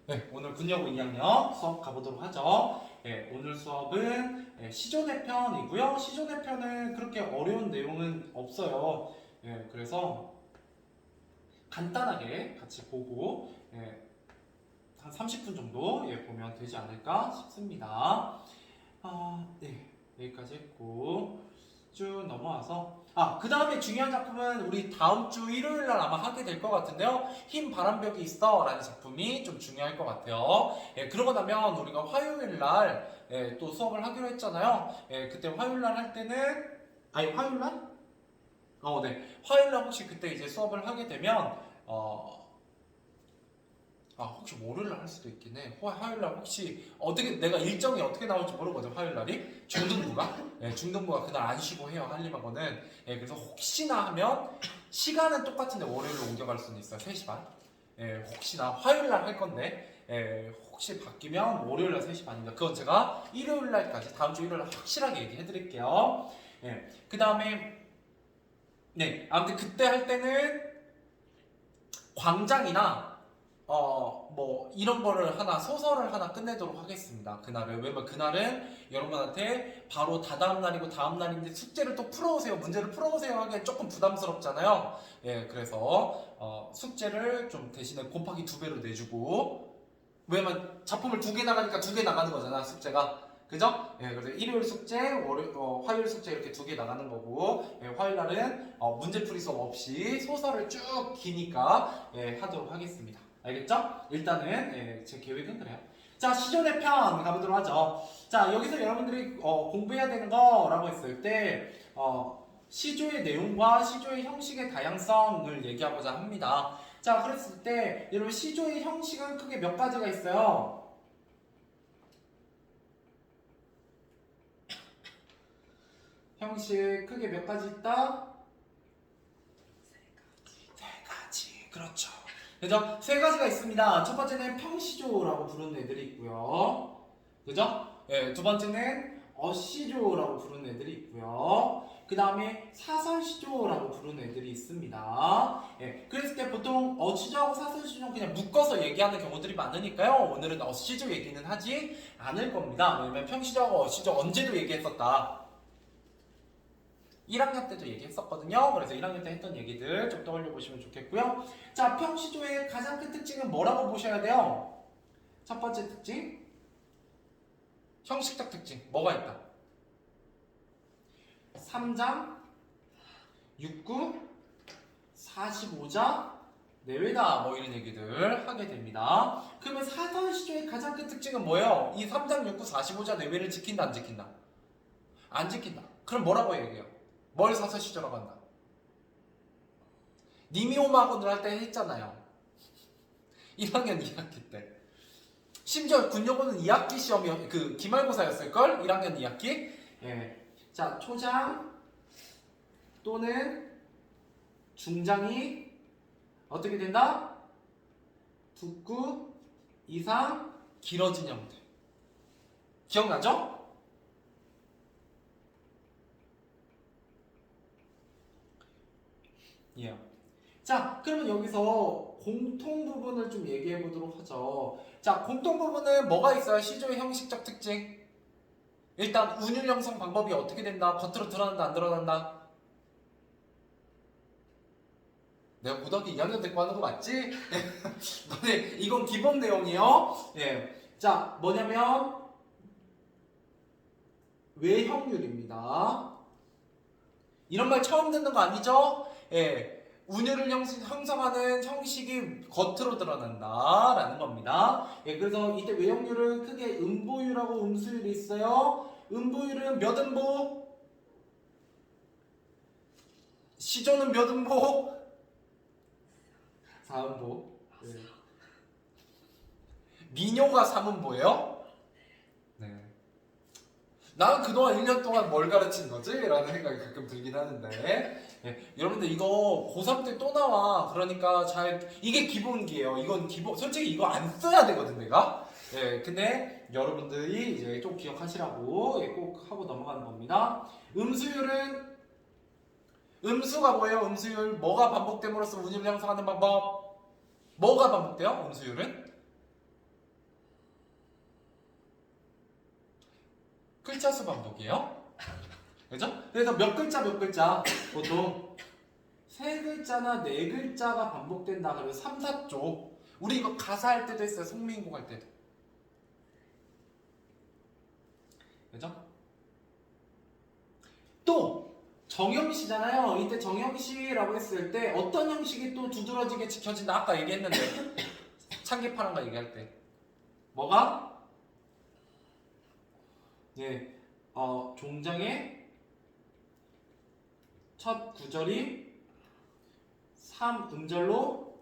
네, 오늘 군여고 2학년 수업 가보도록 하죠. 오늘 수업은 시조내 편이고요. 시조내 편은 그렇게 어려운 내용은 없어요. 그래서 간단하게 같이 보고 한 30분 정도 보면 되지 않을까 싶습니다. 네, 여기까지 했고 쭉 넘어와서 그 다음에 중요한 작품은 우리 다음 주 일요일 날 아마 하게 될 것 같은데요. 흰 바람벽이 있어 라는 작품이 좀 중요할 것 같아요. 그러고 나면 우리가 화요일 날 또 수업을 하기로 했잖아요. 그때 화요일 날 할 때는 화요일 날? 네. 화요일 날 혹시 그때 이제 수업을 하게 되면 혹시 월요일날 할 수도 있긴 해. 화요일날 혹시 어떻게 내가 일정이 어떻게 나올지 모르거든. 화요일날이 중등부가 중등부가 그날 안 쉬고 해요. 한림학원은. 그래서 혹시나 하면 시간은 똑같은데 월요일로 옮겨갈 수는 있어요. 3시 반. 혹시나 화요일날 할 건데 혹시 바뀌면 월요일날 3시 반입니다. 그건 제가 일요일날까지 다음 주 일요일날 확실하게 얘기해 드릴게요. 그 다음에 아무튼 그때 할 때는 광장이나 뭐 이런 거를 하나 소설을 하나 끝내도록 하겠습니다. 그날은 왜냐면 그날은 여러분한테 바로 다다음 날이고 다음 날인데 숙제를 또 풀어오세요, 문제를 풀어오세요 하기엔 조금 부담스럽잖아요. 그래서 숙제를 좀 대신에 곱하기 2배로 내주고, 왜냐면 작품을 2개 나가니까 2개 나가는 거잖아, 숙제가. 그죠? 그래서 일요일 숙제, 화요일 숙제 이렇게 2개 나가는 거고, 화요일 날은 문제풀이 수업 없이 소설을 쭉 기니까 하도록 하겠습니다. 알겠죠? 일단은 제 계획은 그래요. 자, 시조내 편 가보도록 하죠. 자, 여기서 여러분들이 공부해야 되는 거라고 했을 때 시조의 내용과 시조의 형식의 다양성을 얘기하고자 합니다. 자, 그랬을 때 여러분 시조의 형식은 크게 몇 가지가 있어요. 형식 크게 몇 가지 있다? 세 가지. 그렇죠. 그죠? 세 가지가 있습니다. 첫 번째는 평시조라고 부르는 애들이 있고요. 그죠? 두 번째는 어시조라고 부르는 애들이 있고요. 그 다음에 사설시조라고 부르는 애들이 있습니다. 그랬을 때 보통 어시조하고 사설시조는 그냥 묶어서 얘기하는 경우들이 많으니까요. 오늘은 어시조 얘기는 하지 않을 겁니다. 왜냐면 평시조하고 어시조 언제도 얘기했었다. 1학년 때도 얘기했었거든요. 그래서 1학년 때 했던 얘기들 좀 떠올려 보시면 좋겠고요. 자, 평시조의 가장 큰 특징은 뭐라고 보셔야 돼요? 첫 번째 특징, 형식적 특징 뭐가 있다? 3장, 6구, 45자, 내외다 뭐 이런 얘기들 하게 됩니다. 그러면 사설시조의 가장 큰 특징은 뭐예요? 이 3장, 6구, 45자 내외를 지킨다 안 지킨다? 안 지킨다. 그럼 뭐라고 얘기해요? 뭘 사설시조라고 한다? 니미오마곤을 할 때 했잖아요. 1학년 2학기 때. 심지어 군여고는 2학기 시험이 그 기말고사였을걸? 1학년 2학기. 자, 초장 또는 중장이 어떻게 된다? 2구 이상 길어진 형태. 기억나죠? 자, 그러면 여기서 공통 부분을 좀 얘기해 보도록 하죠. 자, 공통 부분은 뭐가 있어요? 시조의 형식적 특징. 일단 운율 형성 방법이 어떻게 된다? 겉으로 드러난다, 안 드러난다? 내가 고등학교 2학년 때 하는 거 맞지? 너네 이건 기본 내용이요. 자, 뭐냐면 외형률입니다. 이런 말 처음 듣는 거 아니죠? 운율을 형성하는 형식이 겉으로 드러난다 라는 겁니다. 그래서 이때 외형률은 크게 음보율하고 음수율이 있어요. 음보율은 몇 음보? 시조는 몇 음보? 4음보. 민요가 3음보예요? 네. 나는 그동안 1년 동안 뭘 가르친 거지? 라는 생각이 가끔 들긴 하는데 여러분들 이거 고3 때 또 나와. 그러니까 이게 기본기예요. 이건 기본. 솔직히 이거 안 써야 되거든 내가. 근데 여러분들이 이제 좀 기억하시라고 꼭 하고 넘어가는 겁니다. 음수가 뭐예요? 음수율 뭐가 반복됨으로써 운율을 형성하는 방법? 뭐가 반복돼요? 음수율은? 글자 수 반복이에요. 그죠? 그래서 몇 글자 몇 글자 보통 세 글자나 네 글자가 반복된다 그러면 3, 4조. 우리 이거 가사 할 때도 했어요. 송민곡 할 때도. 그죠? 또 정형시잖아요. 이때 정형시라고 했을 때 어떤 형식이 또 두드러지게 지켜진다. 아까 얘기했는데 창기파란가 얘기할 때 뭐가? 네, 종장의 첫 구절이 3음절로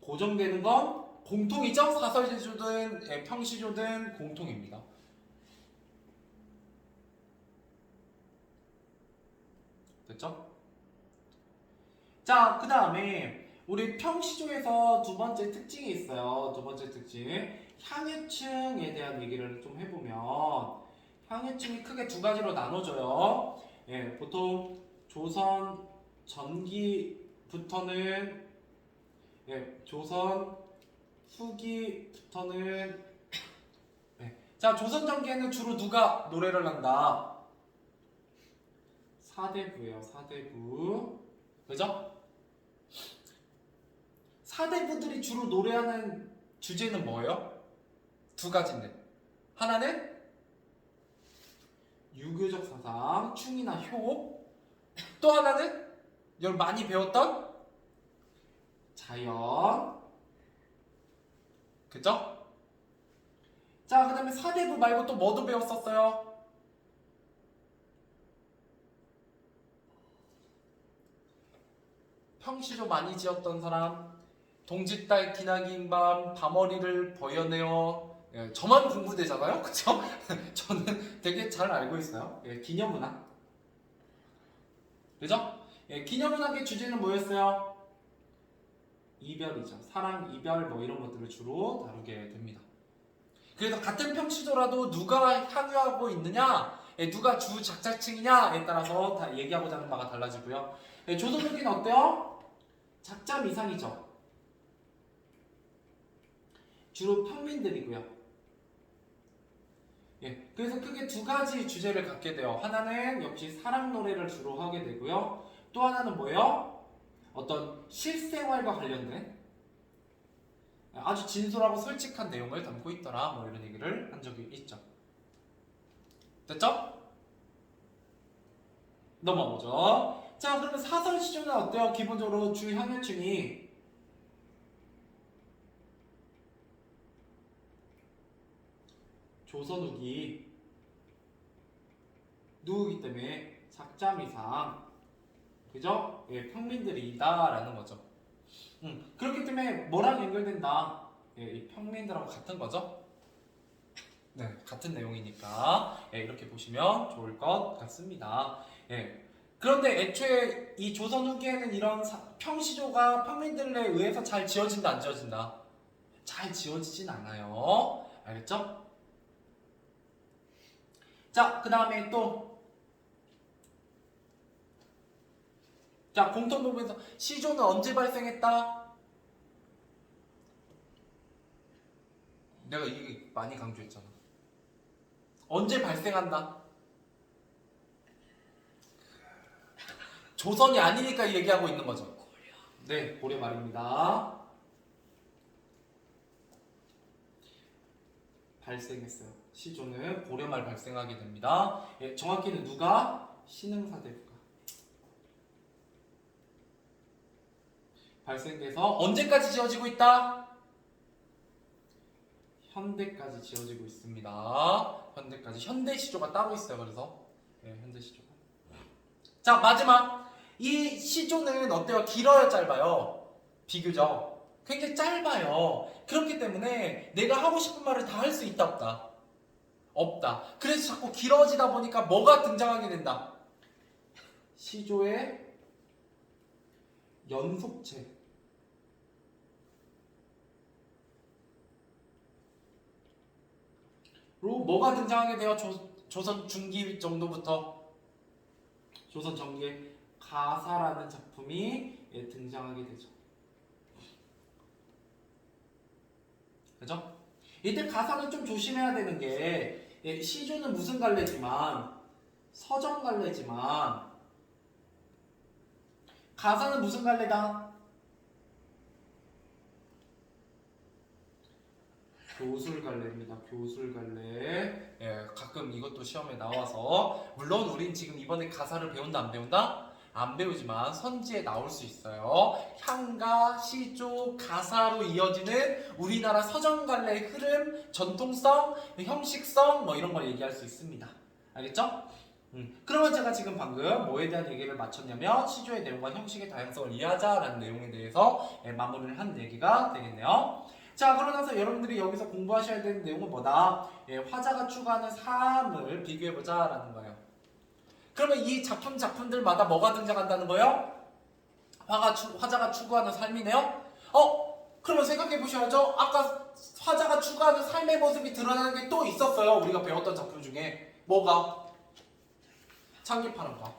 고정되는 건 공통이죠. 사설시조든 평시조든 공통입니다. 됐죠? 자, 그 다음에 우리 평시조에서 두 번째 특징이 있어요. 두 번째 특징. 향유층에 대한 얘기를 좀 해보면 향유층이 크게 두 가지로 나눠져요. 예, 보통 조선 전기부터는 조선 후기부터는 자, 조선 전기에는 주로 누가 노래를 한다? 사대부예요. 사대부. 그죠? 사대부들이 주로 노래하는 주제는 뭐예요? 두 가지인데. 하나는 유교적 사상, 충이나 효. 또 하나는 여러분 많이 배웠던 자연. 그죠? 자, 그 다음에 사대부 말고 또 뭐도 배웠었어요? 평시조 많이 지었던 사람, 동짓달 기나긴 밤, 밤머리를 버여내어. 예, 저만 공부되잖아요, 그쵸? 저는 되게 잘 알고 있어요. 예, 기념문학, 그죠? 예, 기념문학의 주제는 뭐였어요? 이별이죠. 사랑, 이별 뭐 이런 것들을 주로 다루게 됩니다. 그래서 같은 평시조라도 누가 향유하고 있느냐, 예, 누가 주 작자층이냐에 따라서 다 얘기하고자 하는 바가 달라지고요. 예, 조선후기는 어때요? 작자 미상이죠. 주로 평민들이고요. 예, 그래서 크게 두 가지 주제를 갖게 돼요. 하나는 역시 사랑 노래를 주로 하게 되고요. 또 하나는 뭐예요? 어떤 실생활과 관련된 아주 진솔하고 솔직한 내용을 담고 있더라. 뭐 이런 얘기를 한 적이 있죠. 됐죠? 넘어가보죠. 자, 그러면 사설 시조는 어때요? 기본적으로 주 향유층이 조선 후기 누구기 때문에 작자미상, 그죠? 예, 평민들이다라는 거죠. 그렇기 때문에 뭐랑 연결된다? 예, 이 평민들하고 같은 거죠. 네, 같은 내용이니까 예, 이렇게 보시면 좋을 것 같습니다. 예. 그런데 애초에 이 조선 후기에는 이런 평시조가 평민들에 의해서 잘 지어진다 안 지어진다? 잘 지어지진 않아요. 알겠죠? 자, 그 다음에 또 자, 공통부분에서 시조는 언제 발생했다? 내가 이게 많이 강조했잖아. 언제 발생한다? 조선이 아니니까 얘기하고 있는 거죠. 네, 고려 말입니다. 발생했어요. 시조는 고려 말 발생하게 됩니다. 예, 정확히는 누가? 신흥사대부가 발생돼서 언제까지 지어지고 있다? 현대까지 지어지고 있습니다. 현대까지. 현대 시조가 따로 있어요. 그래서 예, 현대 시조가. 자, 마지막. 이 시조는 어때요? 길어요, 짧아요? 비교적 굉장히 짧아요. 그렇기 때문에 내가 하고 싶은 말을 다 할 수 있다 없다? 없다. 그래서 자꾸 길어지다 보니까 뭐가 등장하게 된다? 시조의 연속체. 로 뭐가 등장하게 돼요? 조선 중기 정도부터 조선 전기의 가사라는 작품이 등장하게 되죠. 그죠? 이때 가사는 좀 조심해야 되는 게 예, 시조는 무슨 갈래지만 서정 갈래지만 가사는 무슨 갈래다? 교술 갈래입니다. 교술 갈래. 예, 가끔 이것도 시험에 나와서 물론 우린 지금 이번에 가사를 배운다 안 배운다? 안 배우지만 선지에 나올 수 있어요. 향가, 시조, 가사로 이어지는 우리나라 서정 갈래의 흐름, 전통성, 형식성 뭐 이런 걸 얘기할 수 있습니다. 알겠죠? 그러면 제가 지금 방금 뭐에 대한 얘기를 마쳤냐면 시조의 내용과 형식의 다양성을 이해하자라는 내용에 대해서 마무리를 한 얘기가 되겠네요. 자, 그러고 나서 여러분들이 여기서 공부하셔야 되는 내용은 뭐다? 화자가 추구하는 삶을 비교해보자 라는 거예요. 그러면 이 작품들마다 뭐가 등장한다는 거예요? 화자가 추구하는 삶이네요? 그러면 생각해보셔야죠. 아까 화자가 추구하는 삶의 모습이 드러나는 게 또 있었어요. 우리가 배웠던 작품 중에. 뭐가? 창기파랑과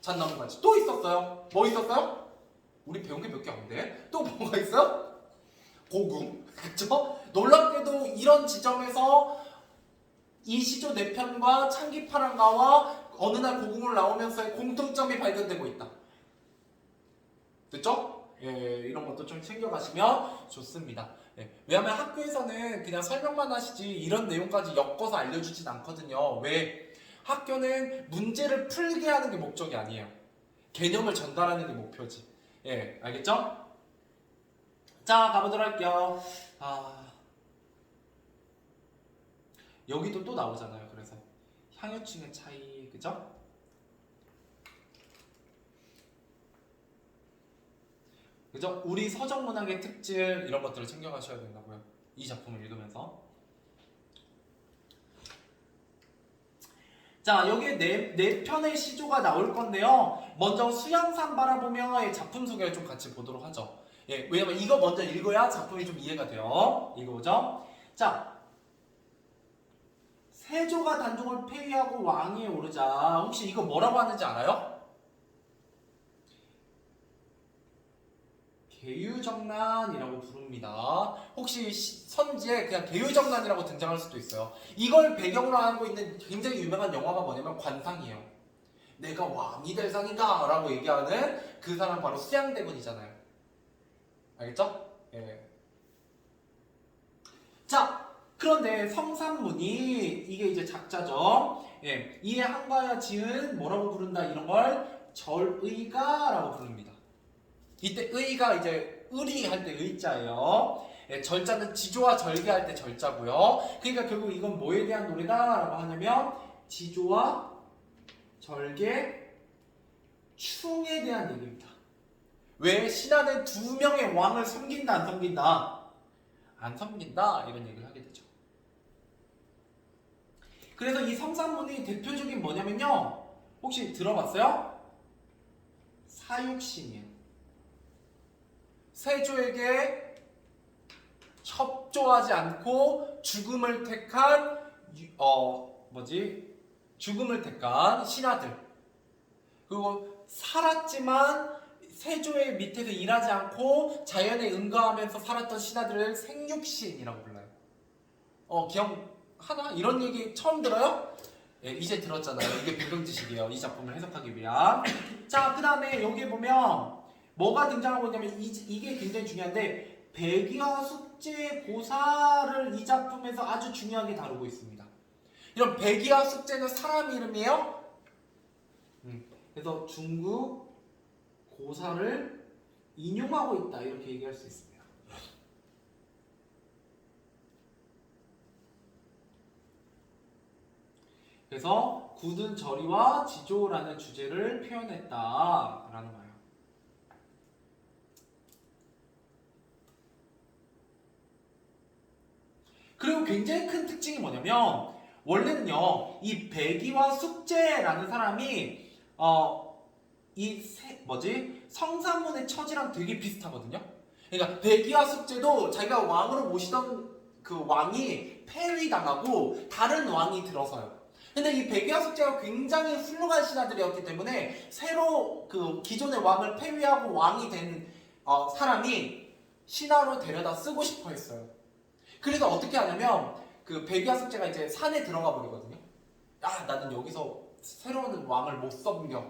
잣나무가지 또 있었어요. 뭐 있었어요? 우리 배운 게 몇 개 안 돼? 또 뭐가 있어요? 고궁. 그쵸? 놀랍게도 이런 지점에서 이 시조 4편과 창기파랑가와 어느 날 고궁을 나오면서의 공통점이 발견되고 있다. 됐죠? 예, 이런 것도 좀 챙겨가시면 좋습니다. 예, 왜냐하면 학교에서는 그냥 설명만 하시지 이런 내용까지 엮어서 알려주진 않거든요. 왜? 학교는 문제를 풀게 하는 게 목적이 아니에요. 개념을 전달하는 게 목표지. 예, 알겠죠? 자, 가보도록 할게요. 여기도 또 나오잖아요. 그래서 향유층의 차이, 그죠? 그죠? 우리 서정문학의 특질 이런 것들을 챙겨가셔야 된다고요. 이 작품을 읽으면서. 자, 여기에 네 편의 시조가 나올 건데요. 먼저 수양산 바라보며 작품 소개를 좀 같이 보도록 하죠. 예, 왜냐면 이거 먼저 읽어야 작품이 좀 이해가 돼요. 읽어보죠. 자, 세조가 단종을 폐위하고 왕위에 오르자. 혹시 이거 뭐라고 하는지 알아요? 계유정난이라고 부릅니다. 혹시 선지에 그냥 계유정난이라고 등장할 수도 있어요. 이걸 배경으로 하고 있는 굉장히 유명한 영화가 뭐냐면 관상이에요. 내가 왕이 될 상인가? 라고 얘기하는 그 사람 바로 수양대군이잖아요. 알겠죠? 예. 자, 그런데 성산문이 이게 이제 작자죠. 예. 이에 한과야 지은 뭐라고 부른다 이런 걸 절의가라고 부릅니다. 이때 의가 이제 의리할 때 의자예요. 예, 절자는 지조와 절개할 때 절자고요. 그러니까 결국 이건 뭐에 대한 노래다라고 하냐면 지조와 절개, 충에 대한 얘기입니다. 왜 신하는 2명의 왕을 섬긴다 안 섬긴다? 안 섬긴다 이런 얘기를 하게 되죠. 그래서 이 성산문이 대표적인 뭐냐면요. 혹시 들어봤어요? 사육신이에요. 세조에게 협조하지 않고 죽음을 택한 죽음을 택한 신하들. 그리고 살았지만 세조의 밑에서 일하지 않고 자연에 응가하면서 살았던 신하들을 생육신이라고 불러요. 기억하나? 이런 얘기 처음 들어요? 예, 이제 들었잖아요. 이게 배경 지식이에요. 이 작품을 해석하기 위한. 자, 그 다음에 여기 보면 뭐가 등장하고 있냐면 이게 굉장히 중요한데 백의와 숙제, 고사를 이 작품에서 아주 중요하게 다루고 있습니다. 이런 백의와 숙제는 사람 이름이에요. 그래서 중국 고사를 인용하고 있다 이렇게 얘기할 수 있습니다. 그래서 굳은 절의와 지조라는 주제를 표현했다라는 거예요. 그리고 굉장히 큰 특징이 뭐냐면 원래는요 이 백의와 숙제라는 사람이 성산문의 처지랑 되게 비슷하거든요. 그러니까 백의와 숙제도 자기가 왕으로 모시던 그 왕이 폐위당하고 다른 왕이 들어서요. 근데 이 백의와 숙제가 굉장히 훌륭한 신하들이었기 때문에 새로 그 기존의 왕을 폐위하고 왕이 된 사람이 신하로 데려다 쓰고 싶어 했어요. 그래서 어떻게 하냐면 그 백야 숙제가 이제 산에 들어가 버리거든요. 야, 나는 여기서 새로운 왕을 못 섬겨.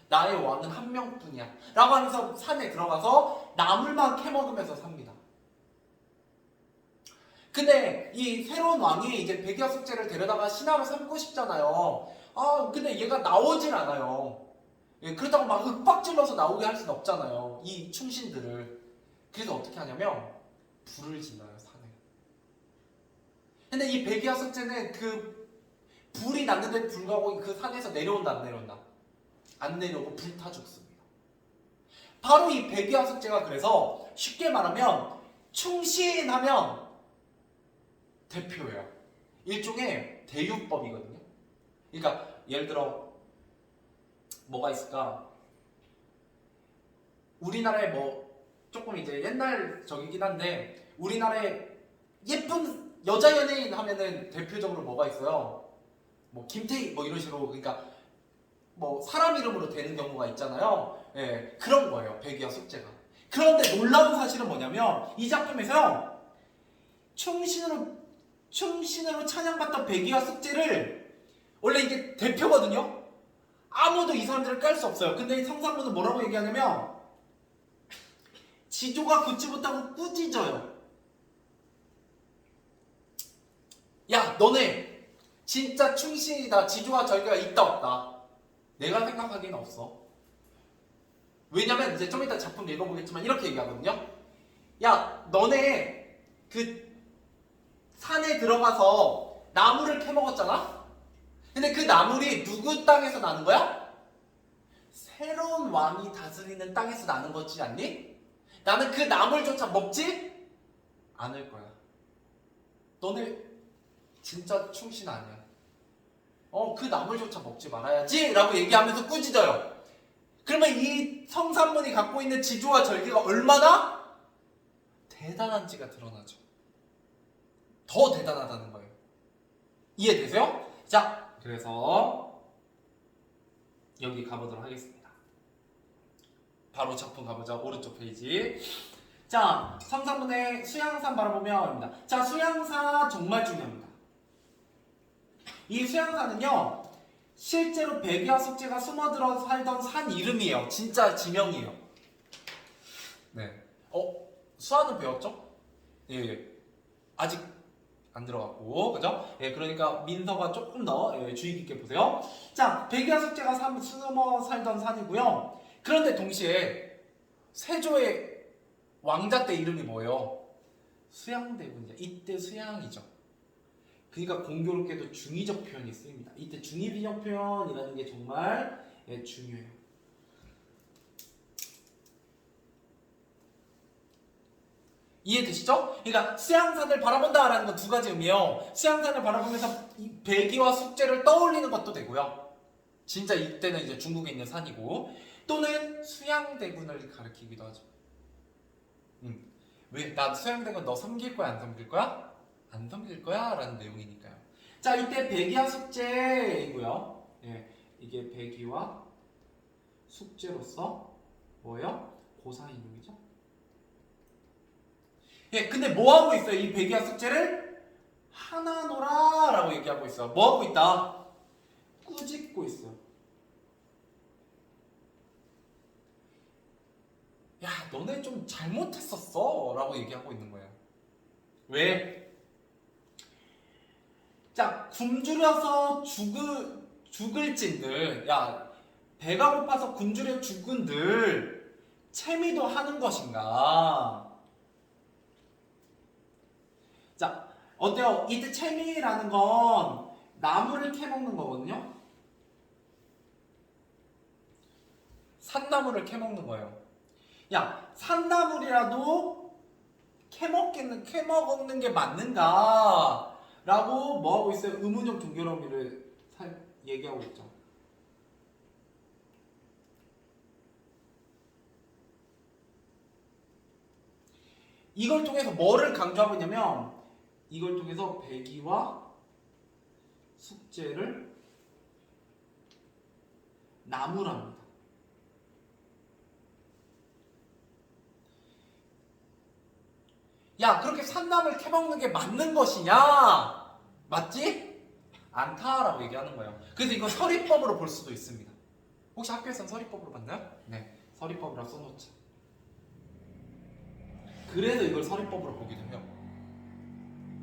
나의 왕은 한 명뿐이야. 라고 하면서 산에 들어가서 나물만 캐먹으면서 삽니다. 근데 이 새로운 왕이 이제 백야 숙제를 데려다가 신하로 삼고 싶잖아요. 근데 얘가 나오질 않아요. 예, 그렇다고 막 윽박질러서 나오게 할 수는 없잖아요. 이 충신들을. 그래서 어떻게 하냐면 불을 질러요, 산에. 근데 이 백야 숙제는 그 불이 났는데 불구하고 그 산에서 내려온다, 안 내려온다? 안 내려오고 불타 죽습니다. 바로 이 백야 숙제가 그래서 쉽게 말하면 충신하면 대표예요. 일종의 대유법이거든요. 그러니까 예를 들어 뭐가 있을까? 우리나라에 뭐 조금 이제 옛날 적이긴 한데 우리나라에 예쁜 여자 연예인 하면은 대표적으로 뭐가 있어요? 뭐 김태희 뭐 이런 식으로 그러니까 뭐 사람 이름으로 되는 경우가 있잖아요. 예, 그런 거예요. 백야 숙제가. 그런데 놀라운 사실은 뭐냐면 이 작품에서요. 충신으로 찬양받던 백야 숙제를 원래 이게 대표거든요. 아무도 이 사람들을 깔 수 없어요. 근데 이 성산문은 뭐라고 얘기하냐면 지조가 굳지 못하고 꾸짖어요. 야, 너네 진짜 충신이다. 지조와 절개가 있다 없다? 내가 생각하기에는 없어. 왜냐면 이제 좀 이따 작품 읽어보겠지만 이렇게 얘기하거든요. 야, 너네 그 산에 들어가서 나무를 캐먹었잖아? 근데 그 나물이 누구 땅에서 나는 거야? 새로운 왕이 다스리는 땅에서 나는 거지 않니? 나는 그 나물조차 먹지 않을 거야. 너네 진짜 충신 아니야. 그 나물조차 먹지 말아야지 라고 얘기하면서 꾸짖어요. 그러면 이 성산문이 갖고 있는 지조와 절개가 얼마나 대단한지가 드러나죠. 더 대단하다는 거예요. 이해되세요? 자, 그래서 여기 가보도록 하겠습니다. 바로 작품 가보자. 오른쪽 페이지. 자, 성산문의 수양산 바라보면입니다. 자, 수양산 정말 중요합니다. 이 수양산은요, 실제로 백야 숙제가 숨어들어 살던 산 이름이에요. 진짜 지명이에요. 네. 수아는 배웠죠? 예. 아직 안 들어갔고, 그죠? 예, 그러니까 민서가 조금 더 주의 깊게 보세요. 자, 백야 숙제가 숨어 살던 산이고요. 그런데 동시에 세조의 왕자 때 이름이 뭐예요? 수양대군이죠. 이때 수양이죠. 그러니까 공교롭게도 중의적 표현이 쓰입니다. 이때 중의비적 표현이라는 게 정말 중요해요. 이해되시죠? 그러니까 수양산을 바라본다라는 건 두 가지 의미예요. 수양산을 바라보면서 이 백이와 숙제를 떠올리는 것도 되고요. 진짜 이때는 이제 중국에 있는 산이고 또는 수양대군을 가리키기도 하죠. 왜? 나 수양대군 너 섬길 거야 안 섬길 거야? 안 섬길 거야 라는 내용이니까요. 자, 이때 백이와 숙제이고요. 예, 이게 백이와 숙제로서 뭐예요? 고사인용이죠. 예, 근데 뭐 하고 있어요? 이 백이와 숙제를 하나노라 라고 얘기하고 있어요. 뭐 하고 있다? 꾸짖고 있어요. 야, 너네 좀 잘못했었어 라고 얘기하고 있는 거예요. 왜? 자, 굶주려서 죽을 찐들, 야, 배가 고파서 굶주려 죽은들 채미도 하는 것인가? 자, 어때요? 이때 채미라는 건 나무를 캐먹는 거거든요. 산나물을 캐먹는 거예요. 야, 산나물이라도 캐먹는 게 맞는가? 라고 뭐 하고 있어요? 의문형 종교론 의미를 얘기하고 있죠. 이걸 통해서 뭐를 강조하고 있냐면 이걸 통해서 백이와 숙제를 나무랍니다. 야, 그렇게 산나물 캐먹는 게 맞는 것이냐? 맞지? 않다라고 얘기하는 거예요. 그래서 이거 서리법으로 볼 수도 있습니다. 혹시 학교에서는 서리법으로 봤나요? 네, 서리법이라 써놓자. 그래서 이걸 서리법으로 보기도 해요.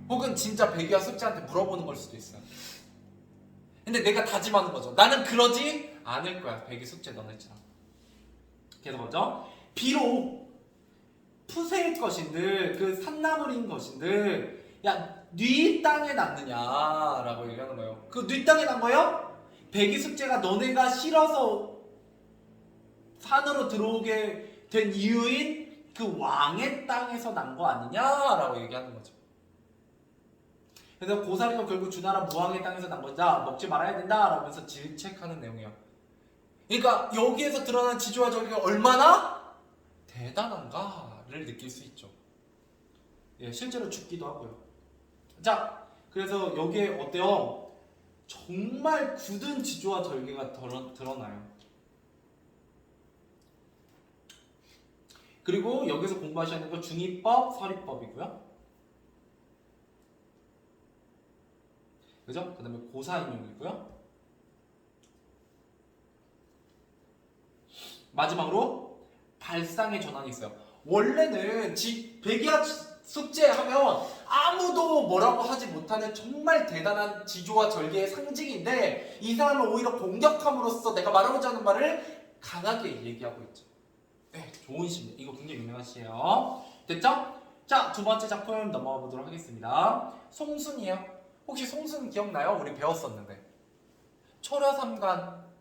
혹은 진짜 백이와 숙제한테 물어보는 걸 수도 있어요. 근데 내가 다짐하는 거죠. 나는 그러지 않을 거야. 백이 숙제 너네처럼. 그래서 먼저 비록 푸세일 것인들 그 산나물인 것인들 야 네 땅에 났느냐라고 얘기하는 거예요. 그 네 땅에 난 거예요? 백이 숙제가 너네가 싫어서 산으로 들어오게 된 이유인 그 왕의 땅에서 난 거 아니냐라고 얘기하는 거죠. 그래서 고사리도 결국 주나라 무왕의 땅에서 난 거다. 먹지 말아야 된다 라면서 질책하는 내용이에요. 그러니까 여기에서 드러난 지조와 절개가 얼마나 대단한가를 느낄 수 있죠. 예, 실제로 죽기도 하고요. 자, 그래서 여기에 어때요? 정말 굳은 지조와 절개가 드러나요. 그리고 여기서 공부하셔야 하는 거 중의법, 서리법이고요. 그죠? 그 다음에 고사인용이고요. 마지막으로 발상의 전환이 있어요. 원래는 백이야 숙제하면 아무도 뭐라고 하지 못하는 정말 대단한 지조와 절개의 상징인데 이 사람을 오히려 공격함으로써 내가 말하고자 하는 말을 강하게 얘기하고 있죠. 네, 좋은 심리. 이거 굉장히 유명한 시예요. 됐죠? 자, 두 번째 작품 넘어가 보도록 하겠습니다. 송순이에요. 혹시 송순 기억나요? 우리 배웠었는데. 초려삼간.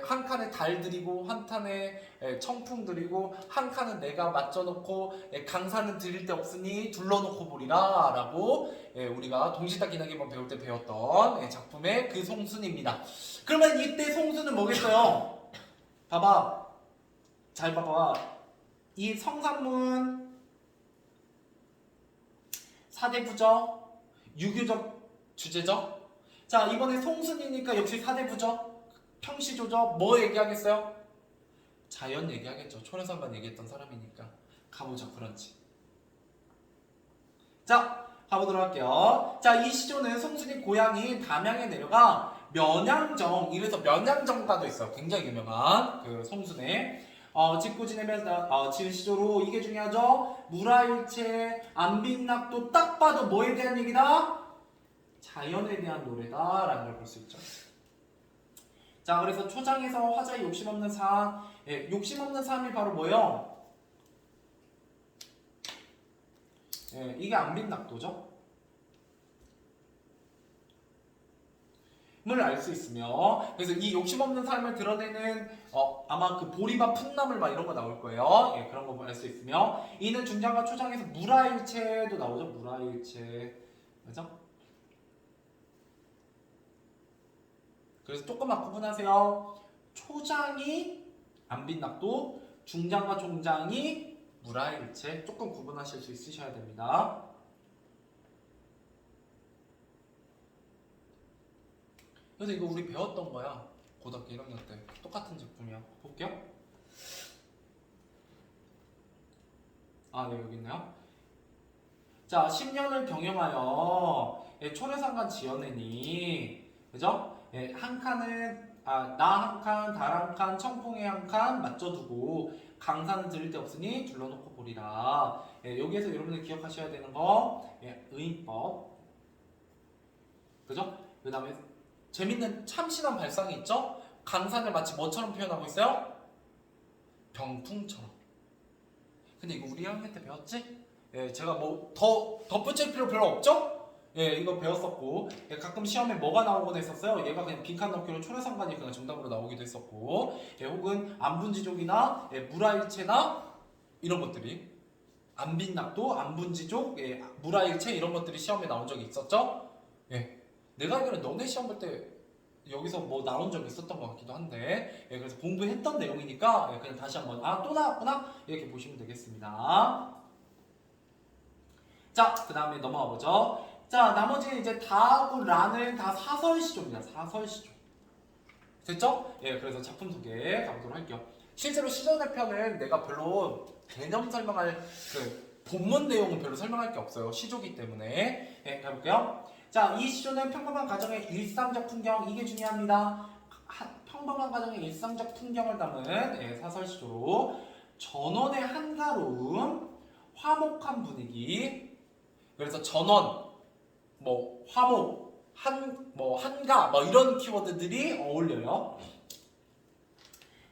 한 칸에 달 들이고 한 칸에 청풍 들이고 한 칸은 내가 맞춰놓고 강사는 들일 데 없으니 둘러놓고 보리라 라고 우리가 동시다 기나기만 배울 때 배웠던 작품의 그 송순입니다. 그러면 이때 송순은 뭐겠어요? 봐봐, 잘 봐봐. 이 성산문 사대부적, 유교적 주제적. 자, 이번에 송순이니까 역시 사대부적, 평시조적. 뭐 얘기하겠어요? 자연 얘기하겠죠. 초려삼간 얘기했던 사람이니까. 가보죠. 그런지. 자, 가보도록 할게요. 자, 이 시조는 송순이 고향인 담양에 내려가 면양정, 이래서 면양정가도 있어요. 굉장히 유명한 그 송순의 짓고 지내면서 지은 시조로. 이게 중요하죠. 무라일체, 안빈낙도. 딱 봐도 뭐에 대한 얘기다? 자연에 대한 노래다 라는 걸 볼 수 있죠. 자, 그래서 초장에서 화자의 욕심없는 삶. 욕심없는 삶이 바로 뭐예요? 이게 안빈낙도죠. 을 알 수 있으며, 그래서 이 욕심없는 삶을 드러내는 아마 그 보리밥 풋나물 막 이런 거 나올 거예요. 그런 거 알 수 있으며, 이는 중장과 초장에서 무라일체도 나오죠. 무라일체, 그죠? 그래서 조금만 구분하세요. 초장이 안빈낙도, 중장과 총장이 무라일체. 조금 구분하실 수 있으셔야 됩니다. 그래서 이거 우리 배웠던 거야. 고등학교 1학년 때. 똑같은 작품이야. 볼게요. 네, 여기 있네요. 자, 10년을 경영하여 초려상간 지어내니, 그죠? 한 칸은 나 한 칸, 달 한 칸, 청풍에 한 칸 맞춰두고 강사는 들을 데 없으니 둘러놓고 보리라. 여기에서 여러분들 기억하셔야 되는 거 의인법, 그죠? 그 다음에 재밌는 참신한 발상이 있죠? 강산을 마치 뭐처럼 표현하고 있어요? 병풍처럼. 근데 이거 우리 1학년 때 배웠지? 제가 뭐 더 덧붙일 필요 별로 없죠? 이거 배웠었고, 가끔 시험에 뭐가 나오곤 했었어요. 얘가 그냥 빈칸 넣기로 초려상관이 그냥 정답으로 나오기도 했었고, 혹은 안분지족이나 무라일체나 이런 것들이, 안빈낙도, 안분지족, 무라일체 이런 것들이 시험에 나온 적이 있었죠? 내가 알기로는 너네 시험 볼 때 여기서 뭐 나온 적이 있었던 것 같기도 한데, 그래서 공부했던 내용이니까 그냥 다시 한번 또 나왔구나 이렇게 보시면 되겠습니다. 자, 그 다음에 넘어가 보죠. 자, 나머지 이제 다하고 라는 다 사설시조입니다. 사설시조. 됐죠? 그래서 작품 소개 가보도록 할게요. 실제로 시전의 편은 내가 별로 개념 설명할 본문 내용은 별로 설명할 게 없어요. 시조기 때문에. 네, 가볼게요. 자, 이 시조는 평범한 가정의 일상적 풍경, 이게 중요합니다. 평범한 가정의 일상적 풍경을 담은 사설 시조로 전원의 한가로움, 화목한 분위기. 그래서 전원, 뭐 화목, 한가, 뭐 이런 키워드들이 어울려요.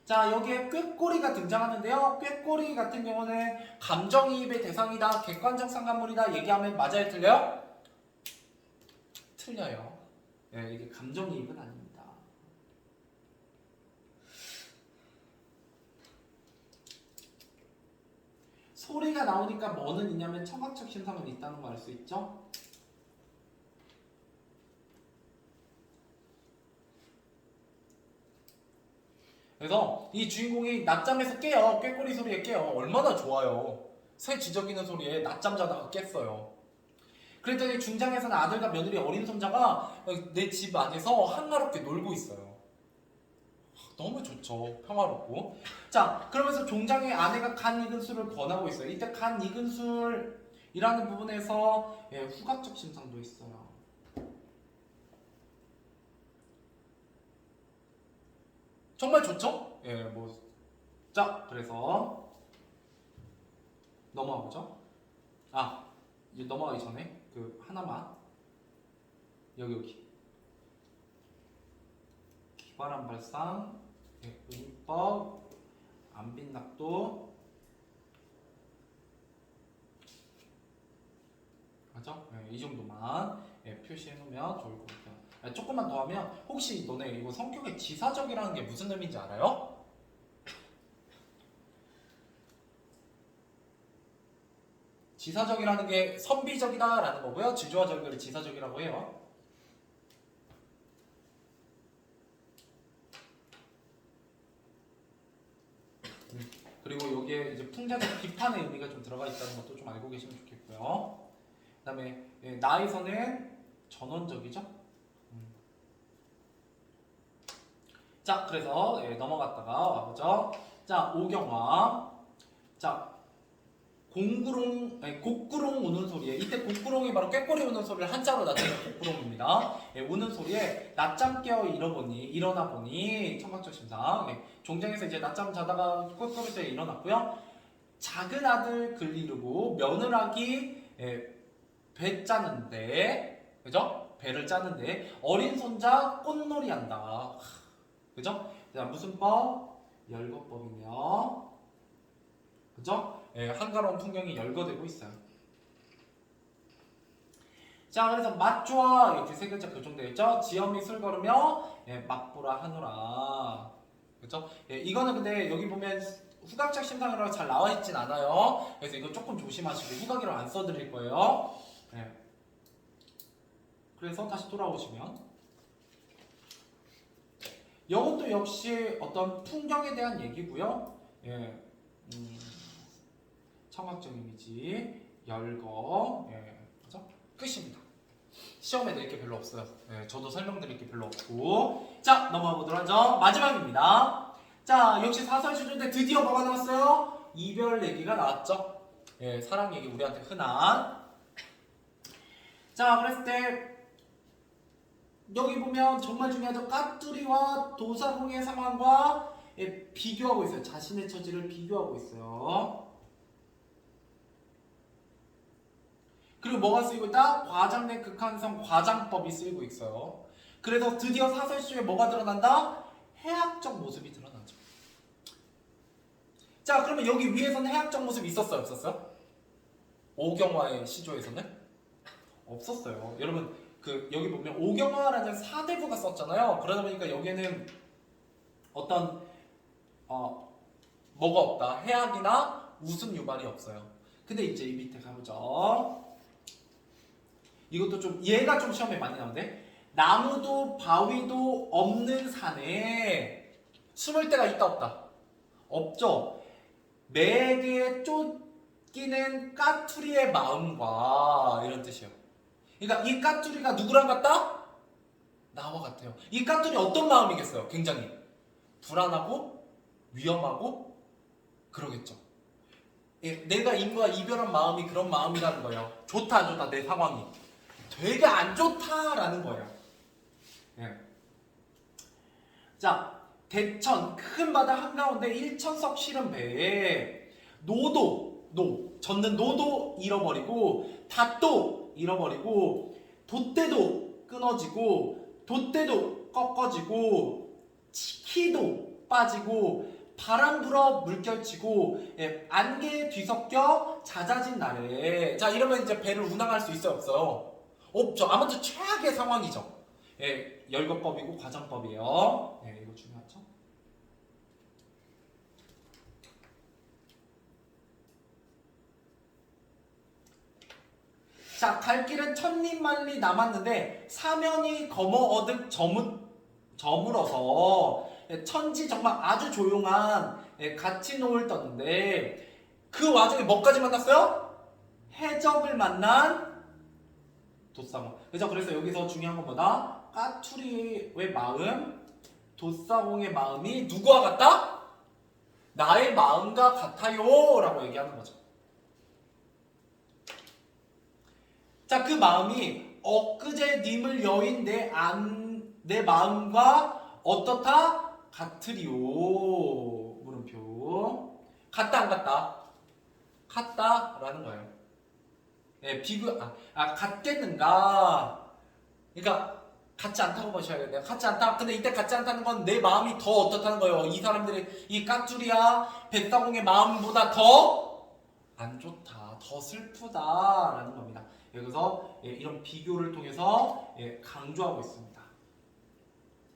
자, 여기에 꾀꼬리가 등장하는데요. 꾀꼬리 같은 경우는 감정이입의 대상이다, 객관적 상관물이다 얘기하면 맞아요, 틀려요? 틀려요. 네, 이게 감정이입은 아닙니다. 소리가 나오니까 뭐는 있냐면 청각적 신상은 있다는 거 알 수 있죠? 그래서 이 주인공이 낮잠에서 깨요. 꾀꼬리 소리에 깨요. 얼마나 좋아요. 새 지저귀는 소리에 낮잠 자다가 깼어요. 그랬더니 중장에서는 아들과 며느리 어린 손자가 내 집 안에서 한가롭게 놀고 있어요. 너무 좋죠. 평화롭고. 자, 그러면서 종장의 아내가 간 익은 술을 권하고 있어요. 이때 간 익은 술이라는 부분에서 후각적 심상도 있어요. 정말 좋죠? 자, 그래서 넘어가 보죠. 이제 넘어가기 전에 하나만 여기 기발한 발상, 은법, 안빈낙도, 맞죠? 이 정도만 표시해 놓으면 좋을 것 같아요. 조금만 더 하면 혹시 너네 이거 성격의 지사적이라는 게 무슨 의미인지 알아요? 지사적이라는 게 선비적이다 라는 거고요. 지조와 절교를 지사적이라고 해요. 그리고 여기에 이제 풍자적 비판의 의미가 좀 들어가 있다는 것도 좀 알고 계시면 좋겠고요. 그 다음에 나에서는 전원적이죠. 자, 그래서 넘어갔다가 와보죠. 자, 오경화. 자, 곡구롱 우는 소리에, 이때 곡구롱이 바로 꾀꼬리 우는 소리를 한자로 나타내는 곡구롱입니다. 우는 소리에 낮잠 깨어 일어나 보니 청각적 심상. 종장에서 이제 낮잠 자다가 꾀꼬리 소리에 일어났고요. 작은 아들 글 이루고 며느라기 배 짜는데, 그죠? 배를 짜는데 어린 손자 꽃놀이 한다. 그죠? 자, 무슨 법? 열거법이네요. 그죠? 한가로운 풍경이 열거되고 있어요. 자, 그래서 맛좋아 이렇게 세 글자 교정되어 있죠. 지엄이 술 걸으며 맛보라 하노라. 그죠? 이거는 근데 여기 보면 후각적 심상이라고 잘 나와 있진 않아요. 그래서 이거 조금 조심하시고 후각이라고 안 써드릴 거예요. 그래서 다시 돌아오시면 이것도 역시 어떤 풍경에 대한 얘기고요. 청각적 이미지, 열거, 그죠? 끝입니다. 시험에 낼 게 별로 없어요. 저도 설명드릴 게 별로 없고. 자, 넘어가 보도록 하죠. 마지막입니다. 자, 역시 사설 시조인데 드디어 뭐가 나왔어요? 이별 얘기가 나왔죠. 사랑 얘기 우리한테 흔한. 자, 그랬을 때 여기 보면 정말 중요하죠. 까투리와 도사공의 상황과 비교하고 있어요. 자신의 처지를 비교하고 있어요. 그리고 뭐가 쓰이고 있다? 과장내 극한성 과장법이 쓰이고 있어요. 그래서 드디어 사설시조에 뭐가 드러난다? 해학적 모습이 드러나죠. 자, 그러면 여기 위에서는 해학적 모습이 있었어요? 없었어요? 오경화의 시조에서는? 없었어요. 여러분 여기 보면 오경화라는 사대부가 썼잖아요. 그러다 보니까 여기에는 어떤 뭐가 없다. 해학이나 웃음 유발이 없어요. 근데 이제 이 밑에 가보죠. 이것도 좀 얘가 좀 시험에 많이 나오는데 나무도 바위도 없는 산에 숨을 데가 있다 없다? 없죠. 매개에 쫓기는 까투리의 마음과 이런 뜻이에요. 그러니까 이 까투리가 누구랑 같다? 나와 같아요. 이 까투리 어떤 마음이겠어요? 굉장히 불안하고 위험하고 그러겠죠. 내가 인과 이별한 마음이 그런 마음이라는 거예요. 좋다 안 좋다 내 상황이 되게 안 좋다라는 거예요. 예. 자, 대천 큰 바다 한가운데 1천석 실은 배에 젓는 노도 잃어버리고 닷도 잃어버리고 돛대도 끊어지고 돛대도 꺾어지고 키도 빠지고 바람 불어 물결치고 안개에 뒤섞여 잦아진 날에 자 이러면 이제 배를 운항할 수 있어요 없어요? 없죠. 아무튼 최악의 상황이죠. 열거법이고 과정법이에요. 이거 중요하죠. 자, 갈 길은 천리만리 남았는데 사면이 검어 어득 저물어서 천지 정말 아주 조용한 같이 노을 떴는데 그 와중에 뭐까지 만났어요? 해적을 만난 돛사공. 그죠? 그래서 여기서 중요한 건 뭐다? 까투리의 마음, 돛사공의 마음이 누구와 같다? 나의 마음과 같아요 라고 얘기하는 거죠. 자, 그 마음이 엊그제 님을 여인 내 마음과 어떻다? 같으리요. 물음표. 같다 안 같다? 같다라는 거예요. 같겠는가? 그러니까 같지 않다고 보셔야겠네요. 같지 않다. 근데 이때 같지 않다는 건 내 마음이 더 어떻다는 거예요. 이 사람들이 이 까투리야 백사공의 마음보다 더 안 좋다, 더 슬프다라는 겁니다. 여기서 이런 비교를 통해서 강조하고 있습니다.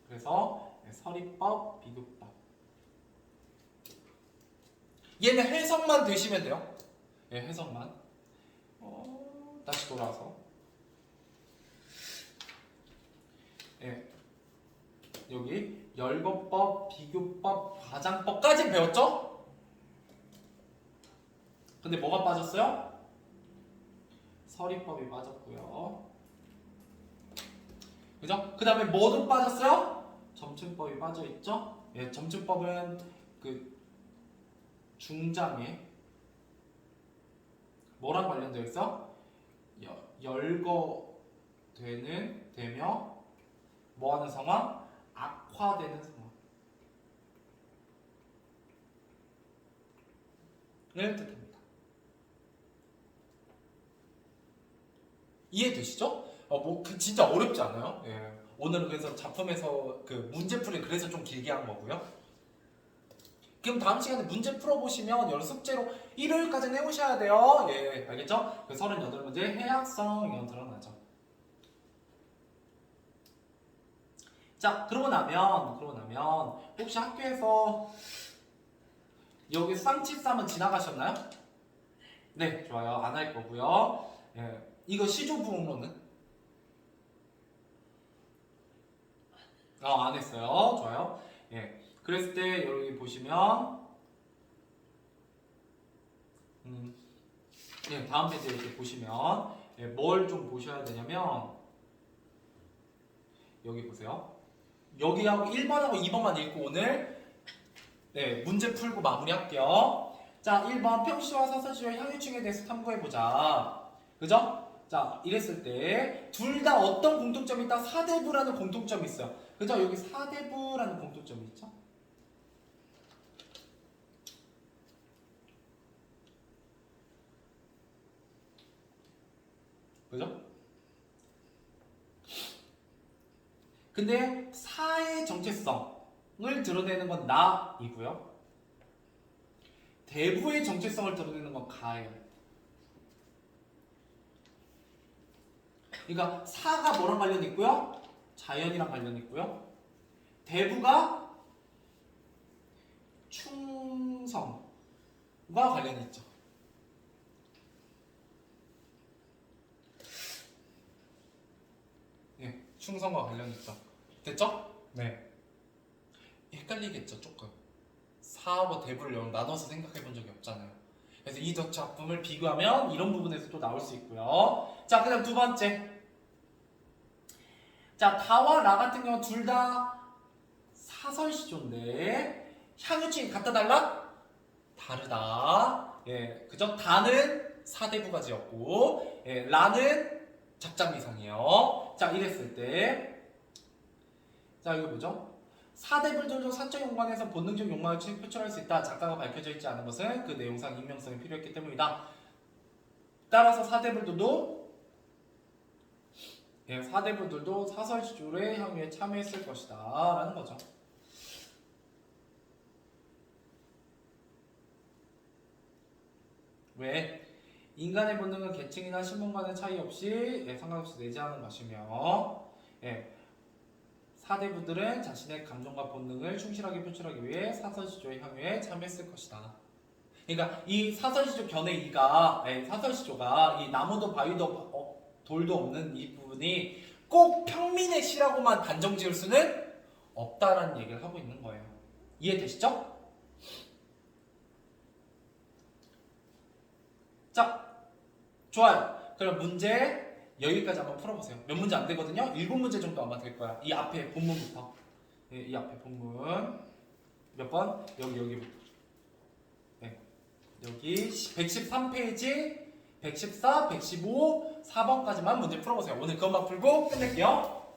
그래서 서리법, 비교법. 얘는 해석만 되시면 돼요. 해석만. 다시 돌아와서. 여기 열거법, 비교법, 과장법까지 배웠죠? 근데 뭐가 빠졌어요? 서리법이 빠졌고요. 그죠? 그 다음에 뭐도 빠졌어요? 점층법이 빠져있죠? 점층법은 그 중장에 뭐랑 관련되어 있어? 되며 뭐하는 상황? 악화되는 상황을 뜻합니다. 이해되시죠? 진짜 어렵지 않아요? 오늘은 그래서 작품에서 그 문제풀이 그래서 좀 길게 한 거고요. 그럼 다음 시간에 문제 풀어보시면 여러분 숙제로 일요일까지는 해오셔야 돼요. 알겠죠? 그 38문제 해학성 이건 드러나죠. 자, 그러고 나면 혹시 학교에서 여기 쌍치쌈은 지나가셨나요? 네, 좋아요. 안 할 거고요. 이거 시조부응어는? 안 했어요. 좋아요. 그랬을 때 여기 보시면 다음 페이지 이렇게 보시면 뭘 좀 보셔야 되냐면 여기 보세요. 여기하고 1번하고 2번만 읽고 오늘 문제 풀고 마무리할게요. 자, 1번 평시와 사서시와 향유층에 대해서 탐구해보자. 그죠? 자, 이랬을 때 둘 다 어떤 공통점이 있다? 사대부라는 공통점이 있어요. 그죠? 여기 사대부라는 공통점이 있죠? 그죠? 근데 사의 정체성을 드러내는 건 나이고요. 대부의 정체성을 드러내는 건 가예요. 그러니까 사가 뭐랑 관련이 있고요? 자연이랑 관련이 있고요. 대부가 충성과 관련이 있죠. 충성과 관련이 있죠. 됐죠? 네. 헷갈리겠죠, 조금. 사하고 대부를 나눠서 생각해 본 적이 없잖아요. 그래서 이 작품을 비교하면 이런 부분에서 또 나올 수 있고요. 자, 그 다음 두 번째. 자, 다와 라 같은 경우 둘 다 사설시조인데 향유층이 같다 달라? 다르다. 예, 그죠? 다는 사대부가지였고, 예, 라는 작자미상이에요. 자, 이랬을 때, 자, 이거 뭐죠? 사대불들도 사적 용관에서 본능적 욕망을 표출할 수 있다. 작가가 밝혀져 있지 않은 것은 그 내용상 익명성이 필요했기 때문이다. 따라서 사대불들도, 예, 사대불들도 사설시조의 향유에 참여했을 것이다. 라는 거죠. 왜? 인간의 본능은 계층이나 신분간의 차이 없이 상관없이 내재하는 것이며, 예, 사대부들은 자신의 감정과 본능을 충실하게 표출하기 위해 사설시조의 향유에 참여했을 것이다. 그러니까 이 사설시조 견해 이가, 사설시조가 이 나무도 바위도 돌도 없는 이 부분이 꼭 평민의 시라고만 단정 지을 수는 없다라는 얘기를 하고 있는 거예요. 이해되시죠? 자, 좋아요. 그럼 문제 여기까지 한번 풀어보세요. 몇 문제 안 되거든요? 7문제 정도 아마 될 거야. 이 앞에 본문부터. 네, 이 앞에 본문. 몇 번? 여기부터. 네. 여기 113페이지, 114, 115, 4번까지만 문제 풀어보세요. 오늘 그것만 풀고 끝낼게요.